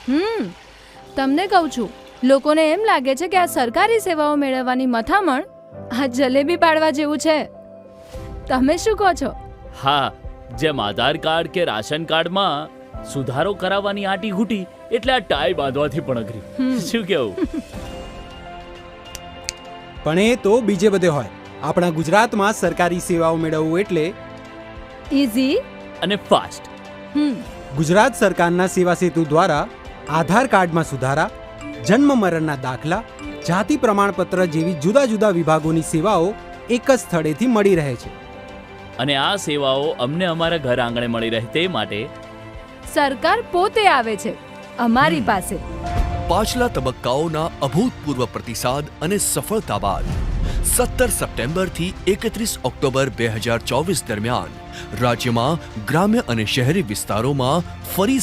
તમને કહું છું, લોકોને એમ લાગે છે કે આ સરકારી સેવાઓ મેળવવાની મથામણ આ જલેબી પાડવા જેવું છે. તમે શું કહો છો? હા, જેમ આધાર કાર્ડ કે રાશન કાર્ડમાં સુધારો કરાવવાની આટી ઘૂટી એટલે આ ટાઈ બાંધવાથી પણ અઘરી. શું કેવું? પણ એ તો બીજે બધે હોય. આપણા ગુજરાતમાં સરકારી સેવાઓ મેળવવું એટલે ઈઝી અને ફાસ્ટ. ગુજરાત સરકારના સેવા સેતુ દ્વારા આધાર કાર્ડમાં સુધારા, જન્મ મરણના દાખલા, જાતિ પ્રમાણપત્ર જેવી જુદા જુદા વિભાગોની સેવાઓ એક જ સ્થળેથી મળી રહે છે. અને આ સેવાઓ અમને અમારા ઘર આંગણે મળી રહે તે માટે સરકાર પોતે આવે છે અમારી પાસે. પાછલા તબક્કાઓના અભૂતપૂર્વ પ્રતિસાદ અને સફળતા બાદ 17 સપ્ટેમ્બરથી 31 ઓક્ટોબર 2024 દરમિયાન રાજ્યમાં ગ્રામ્ય અને શહેરી વિસ્તારોમાં ફરી